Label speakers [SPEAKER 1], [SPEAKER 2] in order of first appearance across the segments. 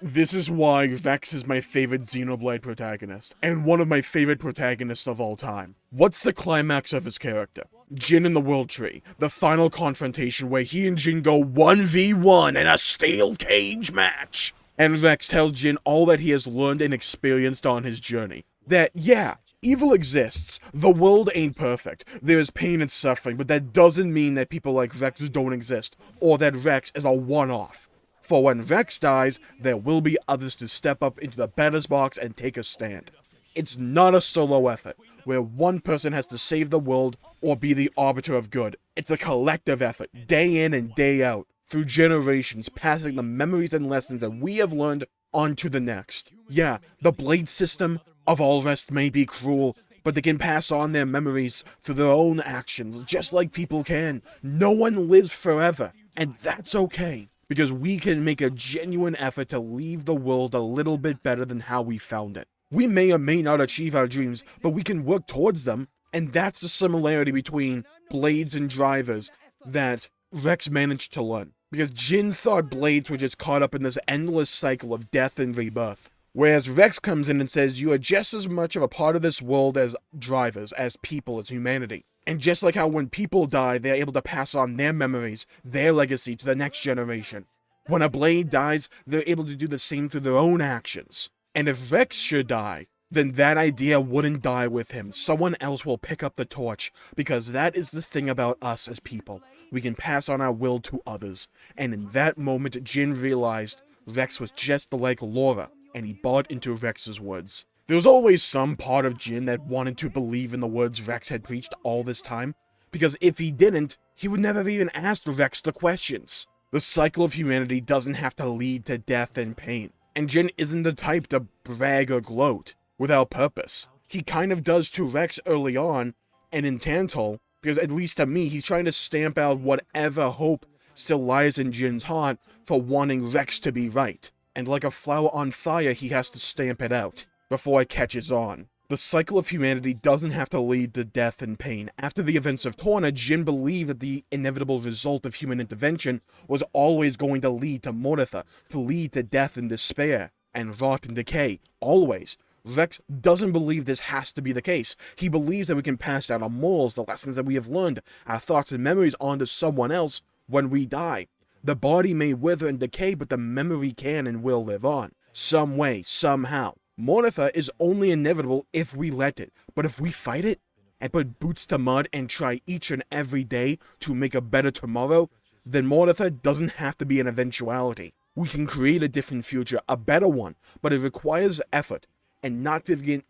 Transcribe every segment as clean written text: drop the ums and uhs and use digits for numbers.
[SPEAKER 1] This is why Vex is my favorite Xenoblade protagonist, and one of my favorite protagonists of all time. What's the climax of his character? Jin in the World Tree, the final confrontation where he and Jin go 1v1 in a steel cage match. And Vex tells Jin all that he has learned and experienced on his journey. That, yeah, evil exists, the world ain't perfect, there is pain and suffering, but that doesn't mean that people like Vex don't exist, or that Vex is a one-off. For when Vex dies, there will be others to step up into the batter's box and take a stand. It's not a solo effort, where one person has to save the world or be the arbiter of good. It's a collective effort, day in and day out, through generations, passing the memories and lessons that we have learned on to the next. Yeah, the blade system of all rest may be cruel, but they can pass on their memories through their own actions, just like people can. No one lives forever, and that's okay. Because we can make a genuine effort to leave the world a little bit better than how we found it. We may or may not achieve our dreams, but we can work towards them, and that's the similarity between blades and drivers that Rex managed to learn. Because Jin thought blades were just caught up in this endless cycle of death and rebirth. Whereas Rex comes in and says, you are just as much of a part of this world as drivers, as people, as humanity. And just like how when people die, they're able to pass on their memories, their legacy to the next generation. When a blade dies, they're able to do the same through their own actions. And if Rex should die, then that idea wouldn't die with him. Someone else will pick up the torch, because that is the thing about us as people. We can pass on our will to others. And in that moment, Jin realized Rex was just like Laura, and he bought into Rex's words. There was always some part of Jin that wanted to believe in the words Rex had preached all this time, because if he didn't, he would never have even asked Rex the questions. The cycle of humanity doesn't have to lead to death and pain, and Jin isn't the type to brag or gloat without purpose. He kind of does to Rex early on, and in Tantal, because at least to me, he's trying to stamp out whatever hope still lies in Jin's heart for wanting Rex to be right. And like a flower on fire, he has to stamp it out before it catches on. The cycle of humanity doesn't have to lead to death and pain. After the events of Torna, Jin believed that the inevitable result of human intervention was always going to lead to Mortitha, to lead to death and despair, and rot and decay, always. Rex doesn't believe this has to be the case. He believes that we can pass down our morals, the lessons that we have learned, our thoughts and memories onto someone else when we die. The body may wither and decay, but the memory can and will live on. Some way, somehow. Mortitha is only inevitable if we let it, but if we fight it, and put boots to mud and try each and every day to make a better tomorrow, then Mortitha doesn't have to be an eventuality. We can create a different future, a better one, but it requires effort, and not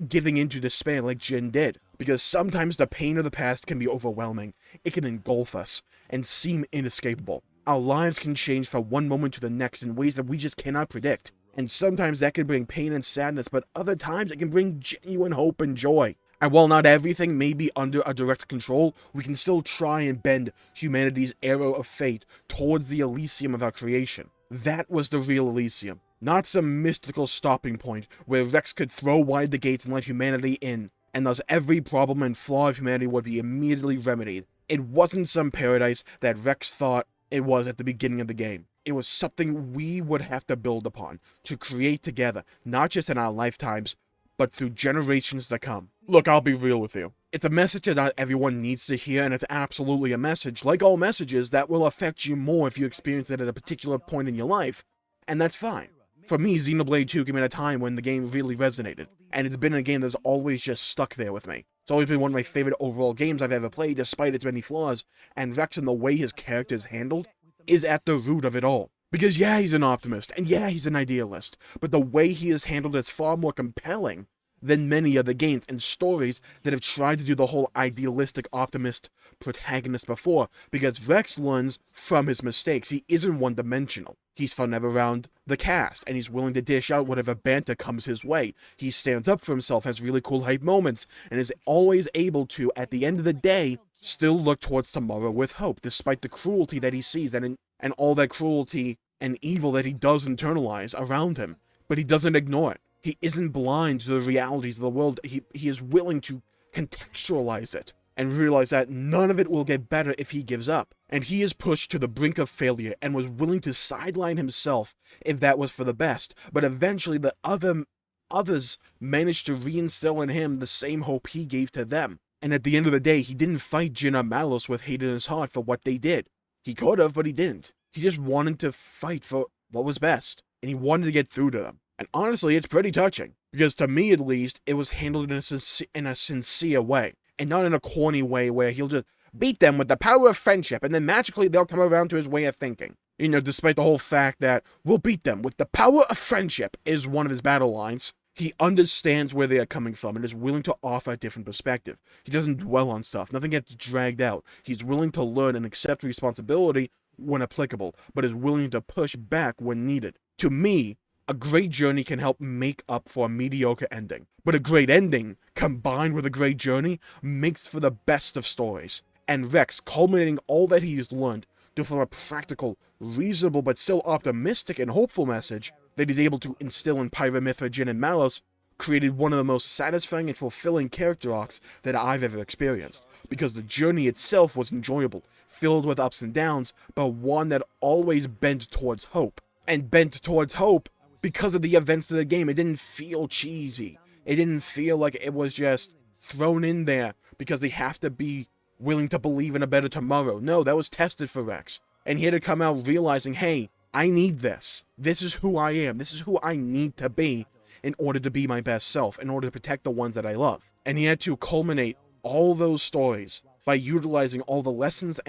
[SPEAKER 1] giving in to despair like Jin did, because sometimes the pain of the past can be overwhelming. It can engulf us, and seem inescapable. Our lives can change from one moment to the next in ways that we just cannot predict. And sometimes that can bring pain and sadness, but other times it can bring genuine hope and joy. And while not everything may be under our direct control, we can still try and bend humanity's arrow of fate towards the Elysium of our creation. That was the real Elysium. Not some mystical stopping point where Rex could throw wide the gates and let humanity in, and thus every problem and flaw of humanity would be immediately remedied. It wasn't some paradise that Rex thought it was at the beginning of the game. It was something we would have to build upon, to create together, not just in our lifetimes, but through generations to come. Look, I'll be real with you. It's a message that not everyone needs to hear, and it's absolutely a message, like all messages, that will affect you more if you experience it at a particular point in your life, and that's fine. For me, Xenoblade 2 came at a time when the game really resonated, and it's been a game that's always just stuck there with me. It's always been one of my favorite overall games I've ever played, despite its many flaws, and Rex and the way his character is handled is at the root of it all. Because yeah, he's an optimist, and yeah, he's an idealist, but the way he is handled is far more compelling than many other games and stories that have tried to do the whole idealistic optimist protagonist before, because Rex learns from his mistakes. He isn't one-dimensional. He's fun around the cast, and he's willing to dish out whatever banter comes his way. He stands up for himself, has really cool hype moments, and is always able to, at the end of the day, still look towards tomorrow with hope, despite the cruelty that he sees and all that cruelty and evil that he does internalize around him. But he doesn't ignore it. He isn't blind to the realities of the world. He is willing to contextualize it and realize that none of it will get better if he gives up. and he is pushed to the brink of failure and was willing to sideline himself if that was for the best, but eventually the others managed to reinstill in him the same hope he gave to them. And at the end of the day, he didn't fight Jin or Malos with hate in his heart for what they did. He could have, but he didn't. He just wanted to fight for what was best, and he wanted to get through to them. And honestly, it's pretty touching, because to me at least, it was handled in a sincere way, and not in a corny way where he'll just beat them with the power of friendship, and then magically they'll come around to his way of thinking. You know, despite the whole fact that we'll beat them with the power of friendship is one of his battle lines. He understands where they are coming from and is willing to offer a different perspective. He doesn't dwell on stuff. Nothing gets dragged out. He's willing to learn and accept responsibility when applicable, but is willing to push back when needed. To me, a great journey can help make up for a mediocre ending. But a great ending, combined with a great journey, makes for the best of stories. And Rex, culminating all that he has learned to form a practical, reasonable, but still optimistic and hopeful message that he's able to instill in Pyra, Jin, and Malos, created one of the most satisfying and fulfilling character arcs that I've ever experienced, because the journey itself was enjoyable, filled with ups and downs, but one that always bent towards hope. And bent towards hope because of the events of the game. It didn't feel cheesy. It didn't feel like it was just thrown in there because they have to be willing to believe in a better tomorrow. No, that was tested for Rex. And he had to come out realizing, hey, I need this. This is who I am. This is who I need to be in order to be my best self, in order to protect the ones that I love. And he had to culminate all those stories by utilizing all the lessons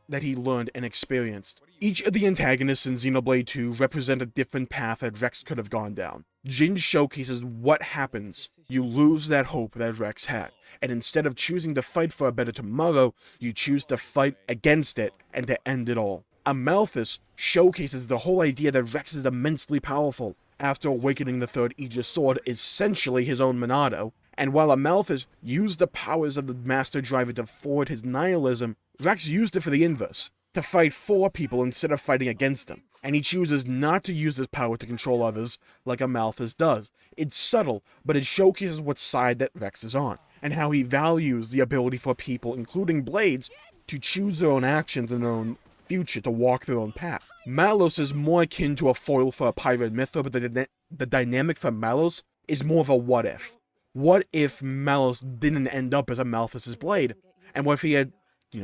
[SPEAKER 1] that he learned and experienced. Each of the antagonists in Xenoblade 2 represent a different path that Rex could have gone down. Jin showcases what happens. You lose that hope that Rex had, and instead of choosing to fight for a better tomorrow, you choose to fight against it and to end it all. Amalthus showcases the whole idea that Rex is immensely powerful. After awakening the third Aegis sword, essentially his own Monado, and while Amalthus used the powers of the Master Driver to forward his nihilism, Rex used it for the inverse, to fight for people instead of fighting against them. And he chooses not to use his power to control others like Amalthus does. It's subtle, but it showcases what side that Rex is on, and how he values the ability for people, including Blades, to choose their own actions and their own future, to walk their own path. Malos is more akin to a foil for a Pyra and Mithra, but the dynamic for Malos is more of a what if. What if Malos didn't end up as Amalthus's blade? And what if he had,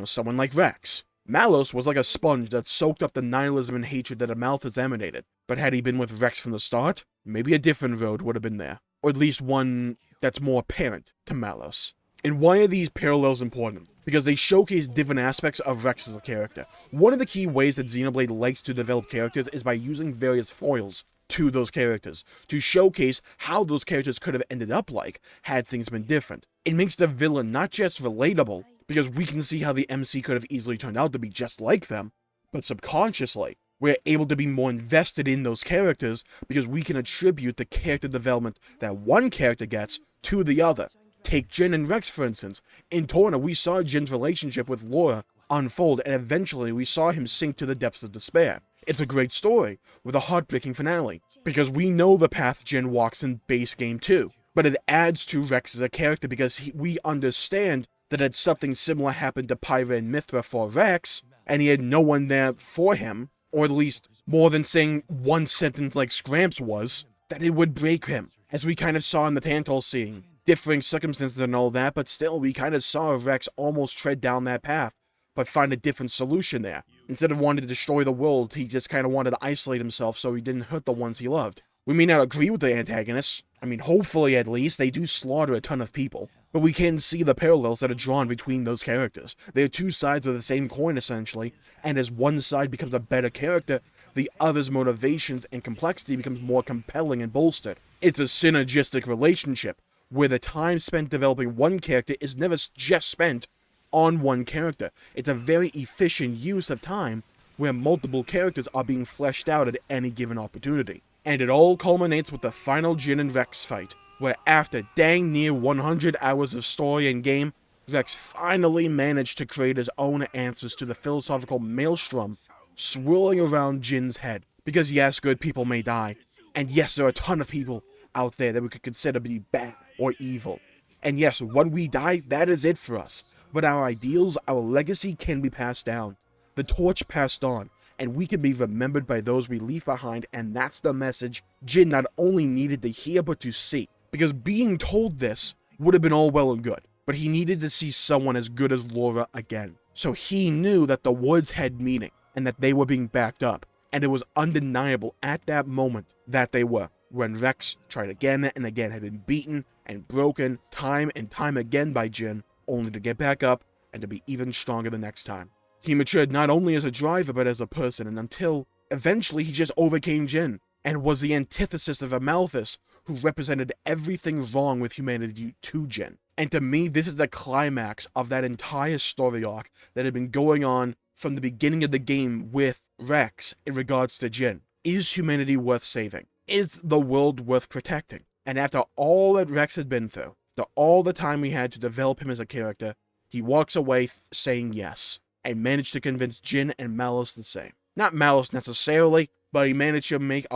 [SPEAKER 1] someone like Rex? Malos was like a sponge that soaked up the nihilism and hatred that Amalthus emanated. But had he been with Rex from the start, maybe a different road would have been there. Or at least one that's more apparent to Malos. And why are these parallels important? Because they showcase different aspects of Rex as a character. One of the key ways that Xenoblade likes to develop characters is by using various foils to those characters, to showcase how those characters could have ended up like, had things been different. It makes the villain not just relatable, because we can see how the MC could have easily turned out to be just like them, but subconsciously, we're able to be more invested in those characters because we can attribute the character development that one character gets to the other. Take Jin and Rex, for instance. In Torna, we saw Jin's relationship with Laura unfold, and eventually we saw him sink to the depths of despair. It's a great story, with a heartbreaking finale, because we know the path Jin walks in base game 2, but it adds to Rex as a character because we understand that had something similar happened to Pyra and Mithra for Rex, and he had no one there for him, or at least more than saying one sentence like Scramps was, that it would break him, as we kind of saw in the Tantal scene. Differing circumstances and all that, but still, we kind of saw Rex almost tread down that path, but find a different solution there. Instead of wanting to destroy the world, he just kind of wanted to isolate himself so he didn't hurt the ones he loved. We may not agree with the antagonists, hopefully at least, they do slaughter a ton of people, but we can see the parallels that are drawn between those characters. They are two sides of the same coin, essentially, and as one side becomes a better character, the other's motivations and complexity becomes more compelling and bolstered. It's a synergistic relationship, where the time spent developing one character is never just spent on one character. It's a very efficient use of time where multiple characters are being fleshed out at any given opportunity. And it all culminates with the final Jin and Rex fight, where after dang near 100 hours of story and game, Rex finally managed to create his own answers to the philosophical maelstrom swirling around Jin's head. Because yes, good people may die, and yes, there are a ton of people out there that we could consider to be bad or evil. And yes, when we die, that is it for us. But our ideals, our legacy can be passed down. the torch passed on, and we can be remembered by those we leave behind, and that's the message Jin not only needed to hear but to see. Because being told this would have been all well and good, but he needed to see someone as good as Laura again. So he knew that the words had meaning, and that they were being backed up, and it was undeniable at that moment that they were. When Rex tried again and again, had been beaten and broken time and time again by Jin, only to get back up and to be even stronger the next time. He matured not only as a driver but as a person, and until eventually he just overcame Jin, and was the antithesis of a Malthus who represented everything wrong with humanity to Jin. And to me, this is the climax of that entire story arc that had been going on from the beginning of the game with Rex in regards to Jin. Is humanity worth saving? Is the world worth protecting? And after all that Rex had been through, after all the time we had to develop him as a character, he walks away saying yes, and managed to convince Jin and Malus the same. Not Malus necessarily, but he managed to make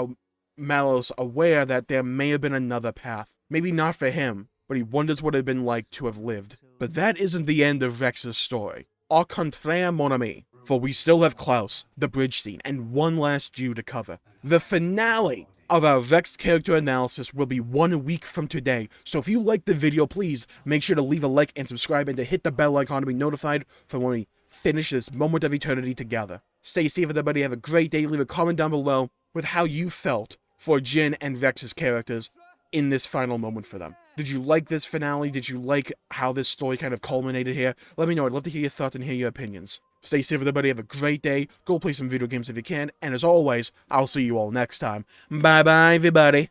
[SPEAKER 1] Malus aware that there may have been another path. Maybe not for him, but he wonders what it had been like to have lived. But that isn't the end of Rex's story. Au contraire, mon ami. For we still have Klaus, the bridge scene, and one last Jew to cover. The finale of our Rex character analysis will be 1 week from today, so if you liked the video, please make sure to leave a like and subscribe and to hit the bell icon to be notified for when we finish this moment of eternity together. Stay safe, everybody. Have a great day. Leave a comment down below with how you felt for Jin and Rex's characters in this final moment for them. Did you like this finale? Did you like how this story kind of culminated here? Let me know. I'd love to hear your thoughts and hear your opinions. Stay safe, everybody. Have a great day. Go play some video games if you can. And as always, I'll see you all next time. Bye-bye, everybody.